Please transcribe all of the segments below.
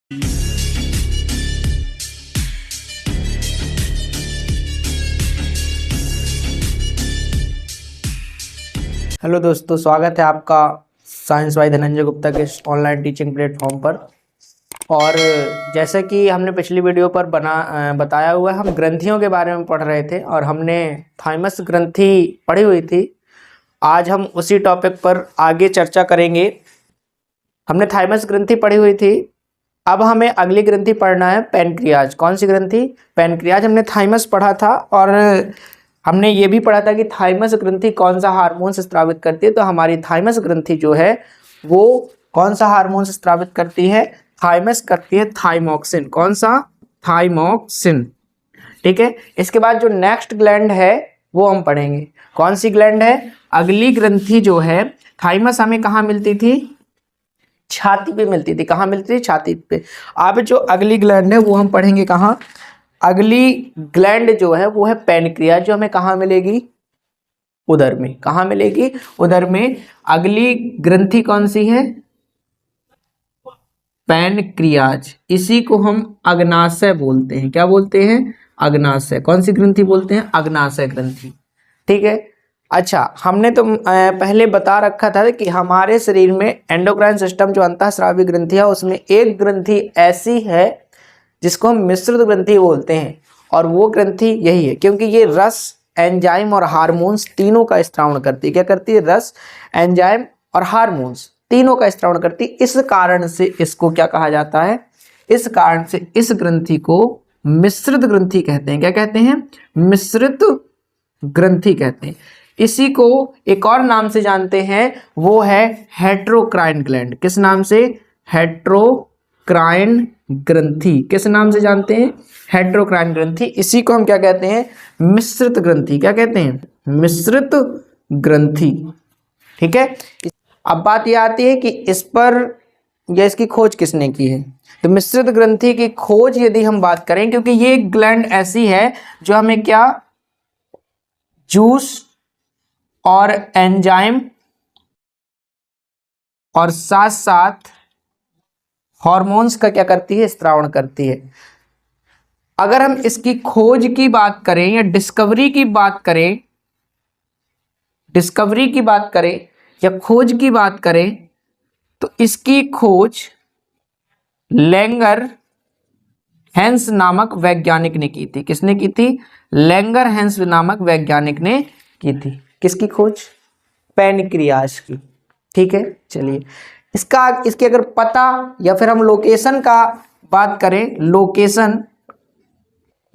Hello दोस्तों, स्वागत है आपका साइंस बाय धनंजय गुप्ता के ऑनलाइन टीचिंग प्लेटफॉर्म पर। और जैसे कि हमने पिछली वीडियो पर बताया हुआ है, हम ग्रंथियों के बारे में पढ़ रहे थे और हमने थाइमस ग्रंथि पढ़ी हुई थी। आज हम उसी टॉपिक पर आगे चर्चा करेंगे। हमने थाइमस ग्रंथि पढ़ी हुई थी, अब हमें अगली ग्रंथि पढ़ना है पैनक्रियाज। कौन सी ग्रंथि? पैनक्रियाज। हमने थाइमस पढ़ा था और हमने ये भी पढ़ा था कि थाइमस ग्रंथि कौन सा हार्मोन स्रावित करती है। तो हमारी थाइमस ग्रंथि जो है वो कौन सा हार्मोन स्रावित करती है? थाइमस करती है थाइमोक्सिन। कौन सा? थाइमोक्सिन। ठीक है। इसके बाद जो नेक्स्ट ग्लैंड है वो हम पढ़ेंगे। कौन सी ग्लैंड है? अगली ग्रंथि जो है, थाइमस हमें कहाँ मिलती थी? छाती पे मिलती थी। कहाँ मिलती थी? छाती पे। अब जो अगली ग्लैंड है वो हम पढ़ेंगे कहाँ? अगली ग्लैंड जो है वो है पैनक्रियाज, जो हमें कहाँ मिलेगी? उदर में। कहाँ मिलेगी? उदर में। अगली ग्रंथि कौन सी है? पैनक्रियाज। इसी को हम अग्नाशय बोलते हैं। क्या बोलते हैं? अग्नाशय। कौन सी ग्रंथि बोलते हैं? अग्नाशय ग्रंथि। ठीक है। अच्छा, हमने तो पहले बता रखा था कि हमारे शरीर में एंडोक्राइन सिस्टम जो अंतःस्रावी ग्रंथि है उसमें एक ग्रंथि ऐसी है जिसको हम मिश्रित ग्रंथि बोलते हैं, और वो ग्रंथि यही है क्योंकि ये रस, एंजाइम और हार्मोन्स तीनों का स्त्रावण करती है। क्या करती है? रस, एंजाइम और हार्मोन्स तीनों का स्त्रावण करती है। इस कारण से इसको क्या कहा जाता है? इस कारण से इस ग्रंथि को मिश्रित ग्रंथि कहते हैं। क्या कहते हैं? मिश्रित ग्रंथि कहते हैं। इसी को एक और नाम से जानते हैं, वो है हेट्रोक्राइन ग्लैंड। किस नाम से? हेट्रोक्राइन ग्रंथि। किस नाम से जानते हैं? हेट्रोक्राइन ग्रंथि। इसी को हम क्या कहते हैं? मिश्रित ग्रंथि। क्या कहते हैं? मिश्रित ग्रंथि। ठीक है। अब बात यह आती है कि इस पर या इसकी खोज किसने की है? तो मिश्रित ग्रंथि की खोज यदि हम बात करें, क्योंकि ये एक ग्लैंड ऐसी है जो हमें क्या, जूस और एंजाइम और साथ साथ हॉर्मोन्स का क्या करती है? स्त्रावण करती है। अगर हम इसकी खोज की बात करें या डिस्कवरी की बात करें, या खोज की बात करें, तो इसकी खोज लैंगर हैंस नामक वैज्ञानिक ने की थी। किसने की थी? लैंगर हैंस नामक वैज्ञानिक ने की थी। किसकी खोज? पैनक्रियाज की। ठीक है। चलिए, इसके अगर पता या फिर हम लोकेशन का बात करें, लोकेशन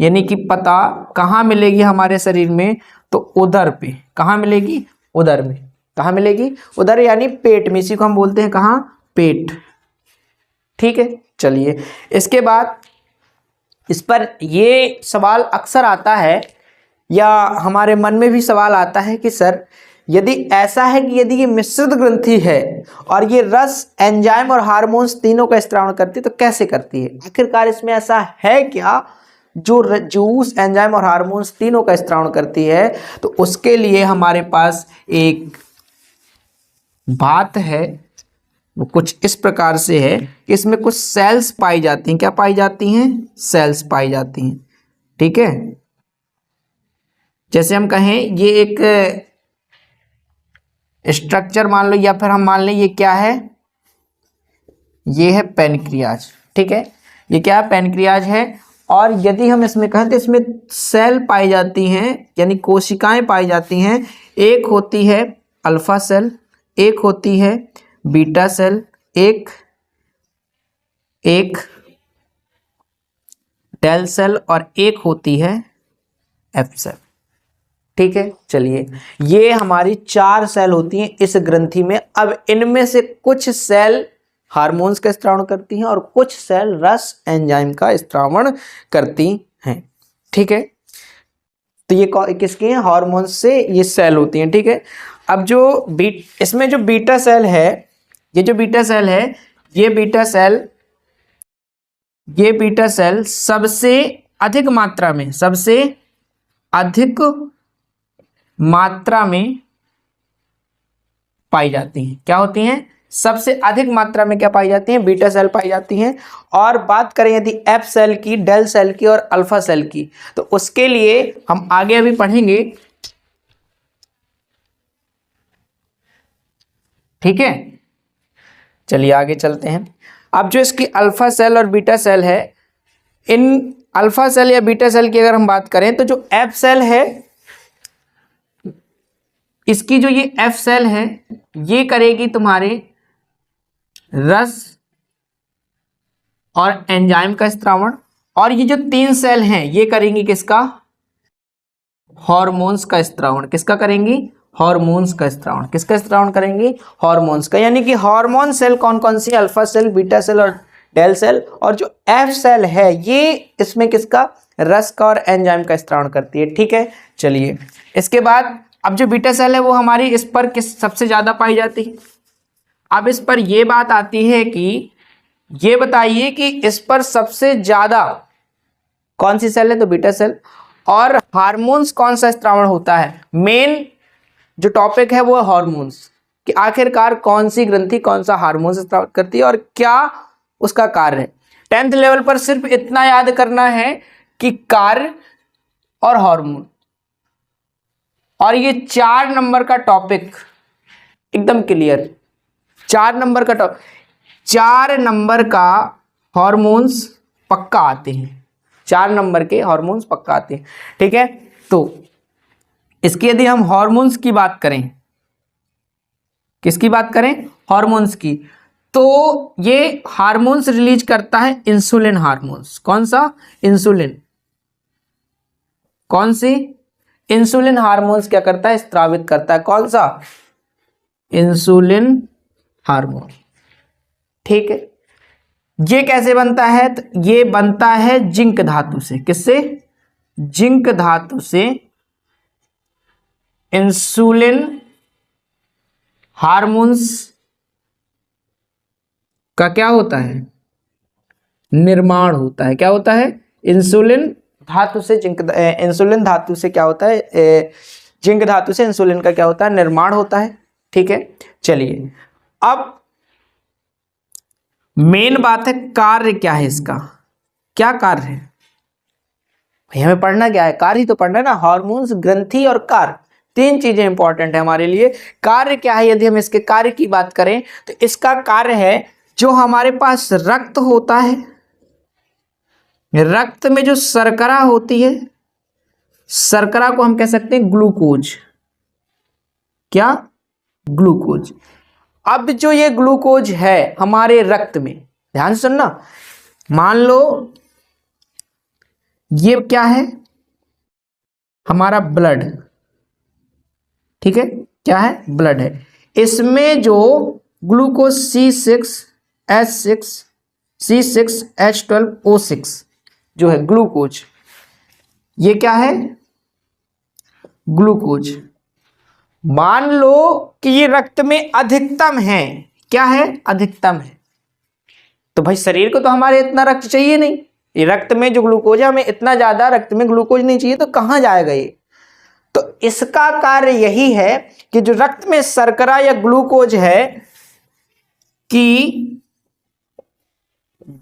यानी कि पता कहाँ मिलेगी हमारे शरीर में, तो उदर पे। कहाँ मिलेगी? उदर में। कहाँ मिलेगी? उदर यानी पेट में। इसी को हम बोलते हैं कहाँ? पेट। ठीक है। चलिए, इसके बाद इस पर ये सवाल अक्सर आता है या हमारे मन में भी सवाल आता है कि सर, यदि ऐसा है कि यदि ये मिश्रित ग्रंथि है और ये रस, एंजाइम और हार्मोन्स तीनों का स्त्रावण करती है, तो कैसे करती है? आखिरकार इसमें ऐसा है क्या जो जूस, एंजाइम और हार्मोन्स तीनों का स्त्रावण करती है? तो उसके लिए हमारे पास एक बात है, वो कुछ इस प्रकार से है कि इसमें कुछ सेल्स पाई जाती हैं। क्या पाई जाती हैं? सेल्स पाई जाती हैं। ठीक है। जैसे हम कहें ये एक स्ट्रक्चर मान लो, या फिर हम मान लें ये क्या है? ये है पैनक्रियाज। ठीक है। ये क्या है? पैनक्रियाज है। और यदि हम इसमें कहें तो इसमें सेल पाई जाती हैं, यानी कोशिकाएं पाई जाती हैं। एक होती है अल्फा सेल, एक होती है बीटा सेल, एक डेल सेल और एक होती है एफ सेल। ठीक है। चलिए, ये हमारी 4 सेल होती हैं इस ग्रंथि में। अब इनमें से कुछ सेल हार्मोन्स का स्त्रावण करती हैं और कुछ सेल रस, एंजाइम का स्त्रावण करती हैं। ठीक है। तो ये किसकी हैं? हार्मोन्स से ये सेल होती हैं। ठीक है। अब जो इसमें जो बीटा सेल है, ये जो बीटा सेल है, ये बीटा सेल सबसे अधिक मात्रा में पाई जाती हैं। क्या होती हैं? सबसे अधिक मात्रा में क्या पाई जाती हैं, बीटा सेल पाई जाती हैं। और बात करें यदि एफ सेल की, डेल सेल की और अल्फा सेल की, तो उसके लिए हम आगे अभी पढ़ेंगे, ठीक है। चलिए आगे चलते हैं। अब जो इसकी अल्फा सेल और बीटा सेल है, इन अल्फा सेल या बीटा सेल की अगर हम बात करें तो जो एफ सेल है, इसकी जो ये एफ सेल है ये करेगी तुम्हारे रस और एंजाइम का स्त्रावण, और ये जो 3 सेल हैं ये करेंगी किसका, हार्मोन्स का स्त्रावण। किसका करेंगी, हार्मोन्स का स्त्रावण। किसका स्त्रावण करेंगी, हार्मोन्स का। यानी कि हार्मोन सेल कौन कौन सी, अल्फा सेल, बीटा सेल और डेल सेल, और जो एफ सेल है ये इसमें किसका, रस का और एंजाइम का स्त्रावण करती है, ठीक है। चलिए इसके बाद अब जो बीटा सेल है वो हमारी इस पर किस सबसे ज्यादा पाई जाती है। अब इस पर ये बात आती है कि ये बताइए कि इस पर सबसे ज्यादा कौन सी सेल है, तो बीटा सेल। और हार्मोन्स कौन सा स्त्रावण होता है, मेन जो टॉपिक है वो है हार्मोन्स, कि आखिरकार कौन सी ग्रंथि कौन सा हार्मोन स्त्राव करती है और क्या उसका कार्य है। 10th लेवल पर सिर्फ इतना याद करना है कि कार्य और हार्मोन, और ये 4 नंबर का टॉपिक एकदम क्लियर। 4 नंबर का टॉपिक, 4 नंबर का हार्मोन्स पक्का आते हैं, 4 नंबर के हार्मोन्स पक्का आते हैं, ठीक है। तो इसकी यदि हम हार्मोन्स की बात करें, किसकी बात करें, हार्मोन्स की, तो ये हार्मोन्स रिलीज करता है इंसुलिन हार्मोन्स। कौन सा, इंसुलिन। कौन सी, इंसुलिन हार्मोन्स क्या करता है, स्त्रावित करता है। कौन सा, इंसुलिन हार्मोन, ठीक है। ये कैसे बनता है, तो ये बनता है जिंक धातु से। किससे, जिंक धातु से इंसुलिन हार्मोन्स का क्या होता है, निर्माण होता है। क्या होता है, इंसुलिन धातु से इंसुलिन धातु से क्या होता है, जिंक धातु से इंसुलिन का क्या होता है, निर्माण होता है, ठीक है। चलिए अब मेन बात है कार्य क्या है इसका, क्या कार्य है भाई, हमें पढ़ना क्या है, कार्य ही तो पढ़ना है ना। हार्मोन्स, ग्रंथि और कार्य, 3 चीजें इंपॉर्टेंट है हमारे लिए। कार्य क्या है, यदि हम इसके कार्य की बात करें तो इसका कार्य है, जो हमारे पास रक्त होता है, रक्त में जो शर्करा होती है, शर्करा को हम कह सकते हैं ग्लूकोज। क्या, ग्लूकोज। अब जो ये ग्लूकोज है हमारे रक्त में, ध्यान से सुनना, मान लो ये क्या है, हमारा ब्लड, ठीक है, क्या है, ब्लड है। इसमें जो ग्लूकोज C6H12O6 जो है ग्लूकोज, ये क्या है, ग्लूकोज। मान लो कि ये रक्त में अधिकतम है, क्या है, अधिकतम है, तो भाई शरीर को तो हमारे इतना रक्त चाहिए नहीं, ये रक्त में जो ग्लूकोज है हमें इतना ज्यादा रक्त में ग्लूकोज नहीं चाहिए, तो कहां जाएगा ये। तो इसका कार्य यही है कि जो रक्त में शर्करा या ग्लूकोज है कि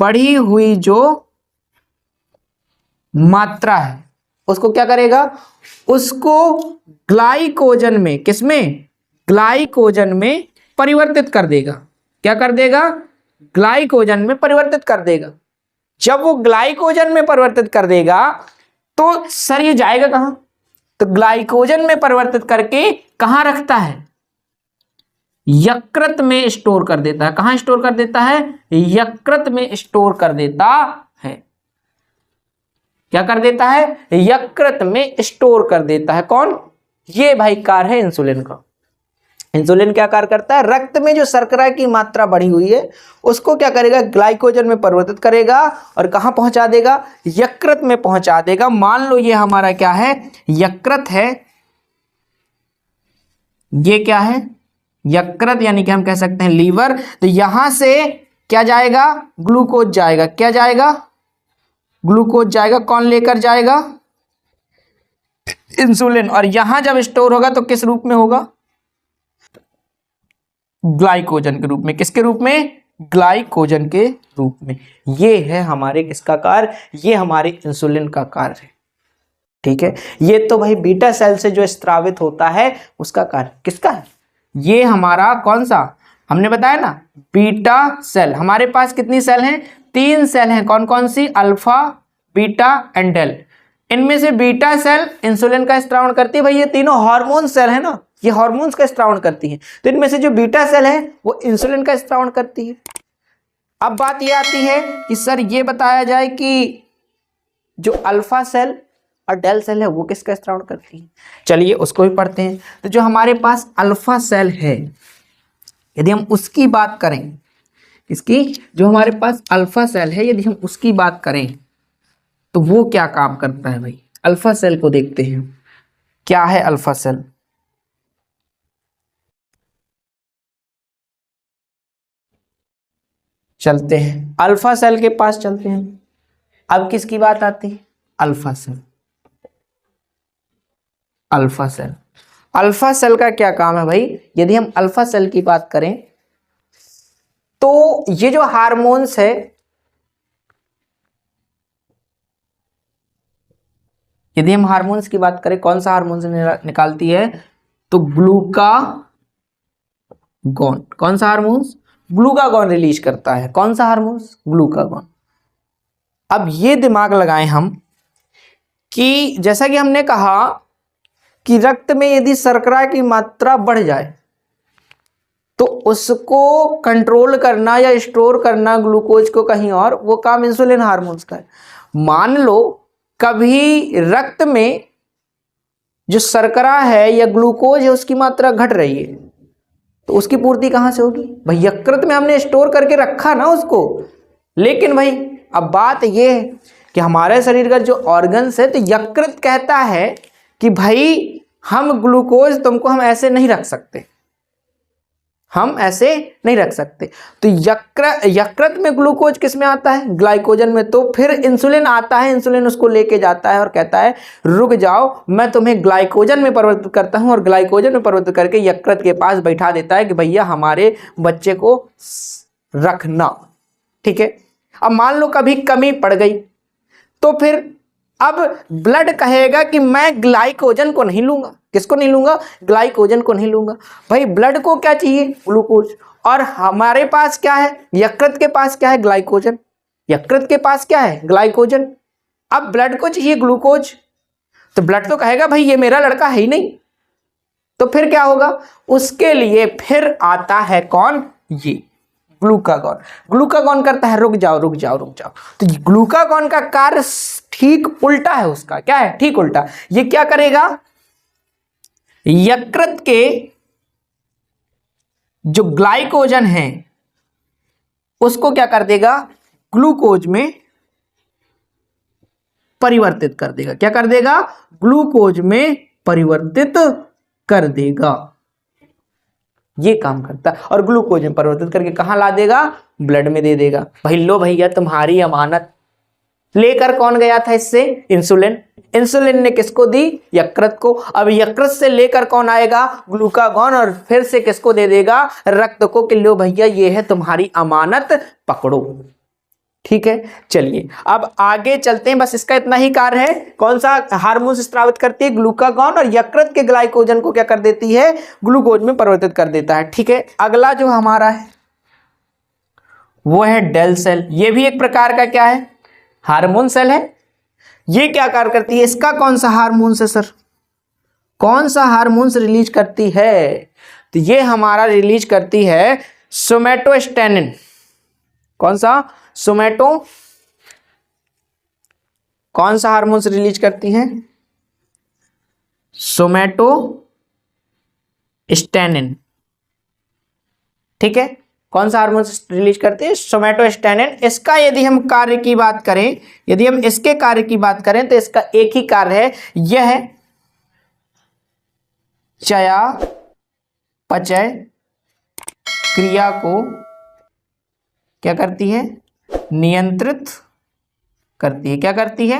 बढ़ी हुई जो मात्रा है उसको क्या करेगा, उसको ग्लाइकोजन में, किसमें, ग्लाइकोजन में परिवर्तित कर देगा। क्या कर देगा, ग्लाइकोजन में परिवर्तित कर देगा। जब वो ग्लाइकोजन में परिवर्तित कर देगा तो सर ये जाएगा कहां, तो ग्लाइकोजन में परिवर्तित करके कहां रखता है, यकृत में स्टोर कर देता है। कहां स्टोर कर देता है, यकृत में स्टोर कर देता है। क्या कर देता है, यकृत में स्टोर कर देता है। कौन, ये भाई कार्य है इंसुलिन का। इंसुलिन क्या कार्य करता है, रक्त में जो शर्करा की मात्रा बढ़ी हुई है उसको क्या करेगा, ग्लाइकोजन में परिवर्तित करेगा और कहां पहुंचा देगा, यकृत में पहुंचा देगा। मान लो ये हमारा क्या है, यकृत है, ये क्या है, यकृत, यानी कि हम कह सकते हैं लीवर। तो यहां से क्या जाएगा, ग्लूकोज जाएगा। क्या जाएगा, ग्लूकोज जाएगा। कौन लेकर जाएगा, इंसुलिन। और यहां जब स्टोर होगा तो किस रूप में होगा, ग्लाइकोजन के रूप में। किसके रूप में? ग्लाइकोजन के रूप में। ये है हमारे किसका कार्य? ये हमारे इंसुलिन का कार्य है। ठीक है, ये तो भाई बीटा सेल से जो स्त्रावित होता है उसका कार्य। किसका है? ये हमारा कौन सा, हमने बताया ना, बीटा सेल। हमारे पास कितनी सेल हैं? 3 सेल हैं। कौन कौन सी? Alpha, beta and delta. इनमें से बीटा सेल इंसुलिन का स्त्रावण करती है। भाई ये तीनों हार्मोन सेल है ना, ये हार्मोन्स का स्त्रावण करती है। तो इनमें से जो बीटा सेल है वो इंसुलिन का स्त्रावण करती है। अब बात ये आती है कि सर ये बताया जाए कि जो अल्फा सेल और डेल सेल है वो किसका स्त्रावण करती है? चलिए उसको भी पढ़ते हैं। तो जो हमारे पास अल्फा सेल है, यदि हम उसकी बात करें, इसकी जो हमारे पास अल्फा सेल है यदि हम उसकी बात करें तो वो क्या काम करता है? भाई अल्फा सेल को देखते हैं, क्या है अल्फा सेल। चलते हैं अल्फा सेल के पास चलते हैं। अब किसकी बात आती है? Alpha cell. Alpha cell, alpha cell का क्या काम है भाई? यदि हम अल्फा सेल की बात करें तो ये जो हार्मोन्स है, यदि हम हार्मोन्स की बात करें, कौन सा हार्मोन निकालती है? तो ग्लूकागॉन। कौन सा हार्मोन्स? ग्लूकागॉन रिलीज करता है। कौन सा हार्मोन्स? ग्लूकागॉन। अब ये दिमाग लगाएं हम कि जैसा कि हमने कहा कि रक्त में यदि शर्करा की मात्रा बढ़ जाए तो उसको कंट्रोल करना या स्टोर करना ग्लूकोज को कहीं और, वो काम इंसुलिन हार्मोन्स का है। मान लो कभी रक्त में जो शर्करा है या ग्लूकोज है उसकी मात्रा घट रही है तो उसकी पूर्ति कहां से होगी? भाई यकृत में हमने स्टोर करके रखा ना उसको। लेकिन भाई अब बात ये है कि हमारे शरीर का जो ऑर्गन्स है, तो यकृत कहता है कि भाई हम ग्लूकोज तुमको हम ऐसे नहीं रख सकते, हम ऐसे नहीं रख सकते। तो यकृत में ग्लूकोज किस में आता है? ग्लाइकोजन में। तो फिर इंसुलिन आता है, इंसुलिन उसको लेके जाता है और कहता है रुक जाओ, मैं तुम्हें ग्लाइकोजन में परिवर्तित करता हूं, और ग्लाइकोजन में परिवर्तित करके यकृत के पास बैठा देता है कि भैया हमारे बच्चे को रखना। ठीक है, अब मान लो कभी कमी पड़ गई तो फिर अब ब्लड कहेगा कि मैं ग्लाइकोजन को नहीं लूंगा। किसको नहीं लूंगा? ग्लाइकोजन को नहीं लूंगा। भाई ब्लड को क्या चाहिए? ग्लूकोज। और हमारे पास क्या है? यकृत के पास क्या है? ग्लाइकोजन। यकृत के पास क्या है? ग्लाइकोजन। अब ब्लड को चाहिए ग्लूकोज, तो ब्लड तो कहेगा भाई ये मेरा लड़का है ही नहीं। तो फिर क्या होगा? उसके लिए फिर आता है कौन? ये ग्लूकागॉन। ग्लूकागॉन करता है रुक जाओ रुक जाओ रुक जाओ। तो ग्लूकागॉन का कार्य ठीक उल्टा है उसका। क्या है? ठीक उल्टा। ये क्या करेगा? यकृत के जो ग्लाइकोजन है उसको क्या कर देगा? ग्लूकोज में परिवर्तित कर देगा। क्या कर देगा? ग्लूकोज में परिवर्तित कर देगा। ये काम करता है। और ग्लूकोज में परिवर्तित करके कहां ला देगा? ब्लड में दे देगा। भाई लो भैया तुम्हारी अमानत। लेकर कौन गया था इससे? इंसुलिन। इंसुलिन ने किसको दी? यकृत को। अब यकृत से लेकर कौन आएगा? ग्लूकागॉन, और फिर से किसको दे देगा? रक्त को, कि लो भैया ये है तुम्हारी अमानत, पकड़ो। ठीक है, चलिए अब आगे चलते हैं। बस इसका इतना ही कार्य है। कौन सा हार्मोन स्रावित करती है? ग्लूकागॉन। और यकृत के ग्लाइकोजन को क्या कर देती है? ग्लूकोज में परिवर्तित कर देता है। ठीक है, अगला जो हमारा है वो है डेल सेल। ये भी एक प्रकार का क्या है? हार्मोन सेल है। ये क्या कार्य करती है? इसका कौन सा हार्मोन है सर? कौन सा हार्मोन रिलीज करती है? तो ये हमारा रिलीज करती है सोमैटोस्टेनिन। कौन सा? सोमैटो। कौन सा हार्मोन रिलीज करती है? सोमैटोस्टेनिन। ठीक है, कौन सा हार्मोन रिलीज करती है? सोमैटोस्टेनिन। इसका यदि हम कार्य की बात करें, यदि हम इसके कार्य की बात करें तो इसका एक ही कार्य है, यह है चयापचय क्रिया को क्या करती है? नियंत्रित करती है। क्या करती है?